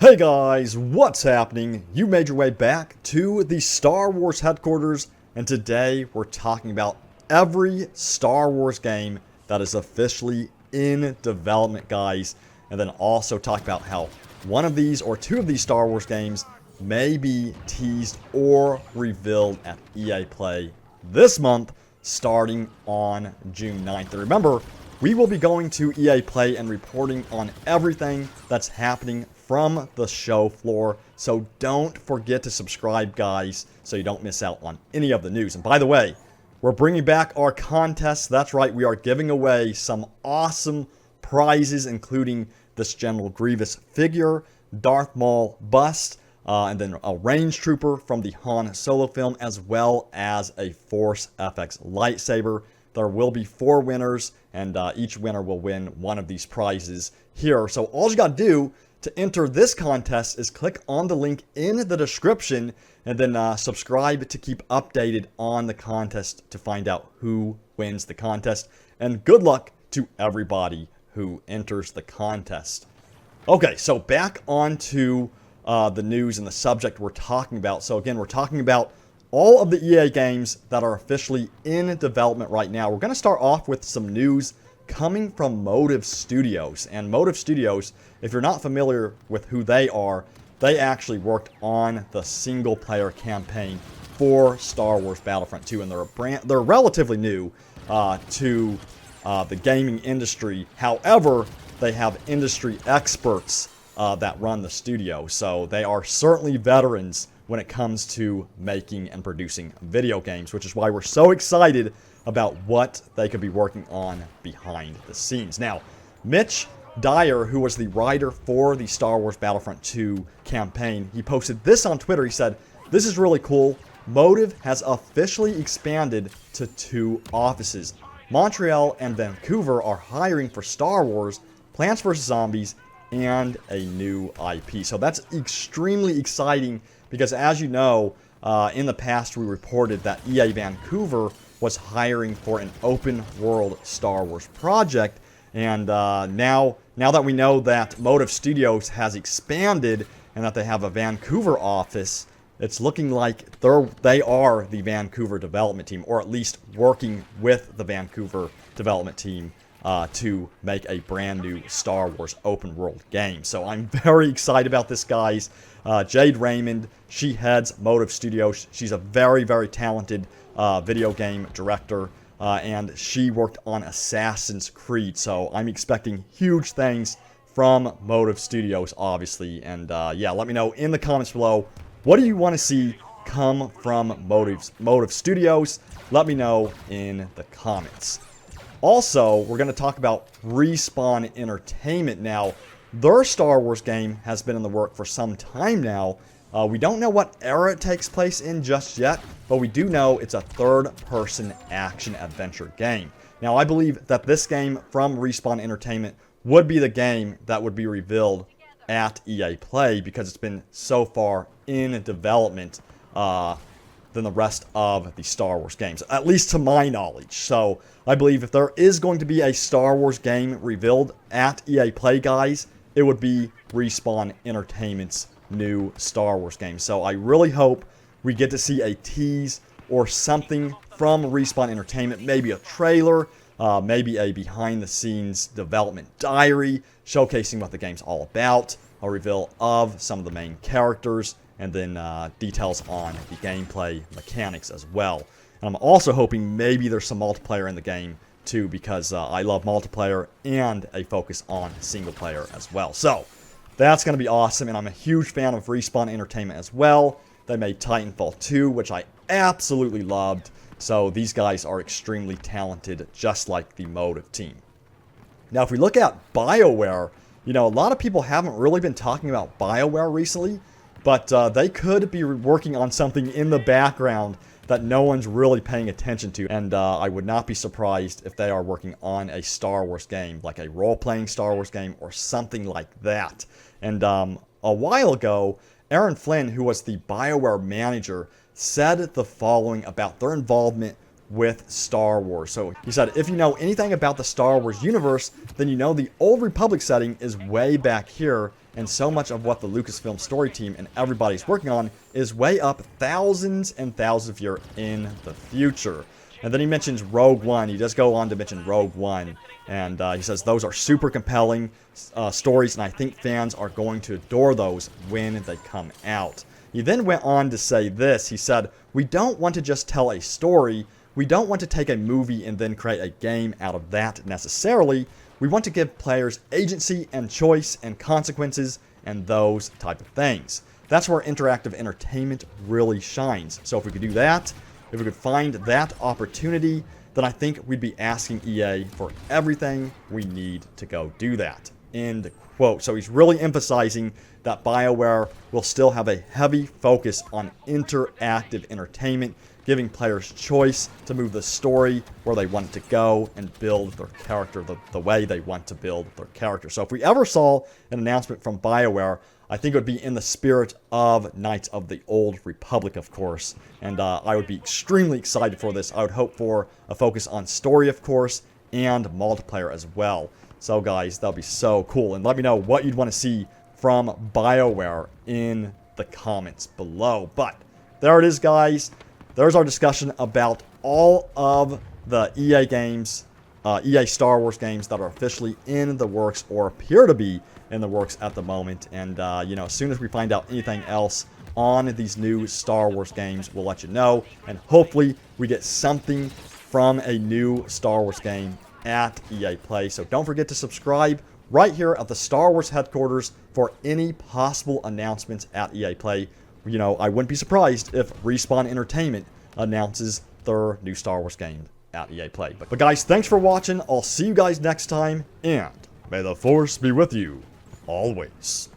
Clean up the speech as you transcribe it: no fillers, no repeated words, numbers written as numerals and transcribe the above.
Hey guys, what's happening? You made your way back to the Star Wars headquarters, and today we're talking about every Star Wars game that is officially in development, guys, and then also talk about how one of these or two of these Star Wars games may be teased or revealed at EA Play this month, starting on June 9th. And remember, we will be going to EA Play and reporting on everything that's happening from the show floor. So don't forget to subscribe, guys, so you don't miss out on any of the news. And by the way, we're bringing back our contests. That's right, we are giving away some awesome prizes, including this General Grievous figure, Darth Maul bust, and then a range trooper from the Han Solo film, as well as a Force FX lightsaber. There will be 4 winners, and each winner will win one of these prizes here. So all you got to do to enter this contest is click on the link in the description, and then subscribe to keep updated on the contest to find out who wins the contest. And good luck to everybody who enters the contest. Okay, so back onto the news and the subject we're talking about. So again, we're talking about all of the EA games that are officially in development right now. We're going to start off with some news coming from Motive Studios. And Motive Studios, if you're not familiar with who they are, they actually worked on the single-player campaign for Star Wars Battlefront 2, and they're relatively new to the gaming industry. However, they have industry experts that run the studio, so they are certainly veterans when it comes to making and producing video games, which is why we're so excited about what they could be working on behind the scenes. Now, Mitch Dyer, who was the writer for the Star Wars Battlefront 2 campaign, he posted this on Twitter. He said, "This is really cool. Motive has officially expanded to 2 offices. Montreal and Vancouver are hiring for Star Wars, Plants vs. Zombies, and a new IP." So that's extremely exciting because, as you know, in the past we reported that EA Vancouver was hiring for an open world Star Wars project, and now that we know that Motive Studios has expanded and that they have a Vancouver office, it's looking like they are the Vancouver development team, or at least working with the Vancouver development team to make a brand new Star Wars open world game. So I'm very excited about this, guys. Jade Raymond, she heads Motive Studios. She's a very, very talented video game director, and she worked on Assassin's Creed. So I'm expecting huge things from Motive Studios, obviously. And yeah, let me know in the comments below, what do you want to see come from Motive Studios? Let me know in the comments. Also, we're going to talk about Respawn Entertainment now. Their Star Wars game has been in the work for some time now. We don't know what era it takes place in just yet, but we do know it's a third-person action-adventure game. Now, I believe that this game from Respawn Entertainment would be the game that would be revealed at EA Play because it's been so far in development than the rest of the Star Wars games, at least to my knowledge. So I believe if there is going to be a Star Wars game revealed at EA Play, guys, it would be Respawn Entertainment's new Star Wars game. So I really hope we get to see a tease or something from Respawn Entertainment, maybe a trailer, maybe a behind-the-scenes development diary showcasing what the game's all about, a reveal of some of the main characters, and then details on the gameplay mechanics as well. And I'm also hoping maybe there's some multiplayer in the game too, because I love multiplayer and a focus on single player as well. So that's going to be awesome, and I'm a huge fan of Respawn Entertainment as well. They made Titanfall 2, which I absolutely loved. So these guys are extremely talented, just like the Motive team. Now, if we look at Bioware, you know, a lot of people haven't really been talking about Bioware recently, but they could be working on something in the background that no one's really paying attention to. And I would not be surprised if they are working on a Star Wars game, like a role-playing Star Wars game or something like that. And a while ago, Aaron Flynn, who was the Bioware manager, said the following about their involvement with Star Wars. So he said, if you know anything about the Star Wars universe, then you know the Old Republic setting is way back here, and so much of what the Lucasfilm story team and everybody's working on is way up thousands and thousands of years in the future. And then he mentions Rogue One. He does go on to mention Rogue One. And he says those are super compelling stories, and I think fans are going to adore those when they come out. He then went on to say this. He said, we don't want to just tell a story. We don't want to take a movie and then create a game out of that necessarily. We want to give players agency and choice and consequences and those type of things. That's where interactive entertainment really shines. So if we could do that, if we could find that opportunity, then I think we'd be asking EA for everything we need to go do that. End quote. So he's really emphasizing that BioWare will still have a heavy focus on interactive entertainment, giving players choice to move the story where they want it to go and build their character the way they want to build their character. So if we ever saw an announcement from BioWare, I think it would be in the spirit of Knights of the Old Republic, of course. And I would be extremely excited for this. I would hope for a focus on story, of course, and multiplayer as well. So guys, that'll be so cool. And let me know what you'd want to see from BioWare in the comments below. But there it is, guys. There's our discussion about all of the EA games, EA Star Wars games that are officially in the works or appear to be in the works at the moment. And, you know, as soon as we find out anything else on these new Star Wars games, we'll let you know. And hopefully we get something from a new Star Wars game at EA Play. So don't forget to subscribe right here at the Star Wars headquarters for any possible announcements at EA Play. You know, I wouldn't be surprised if Respawn Entertainment announces their new Star Wars game at EA Play. But guys, thanks for watching. I'll see you guys next time, and may the Force be with you always.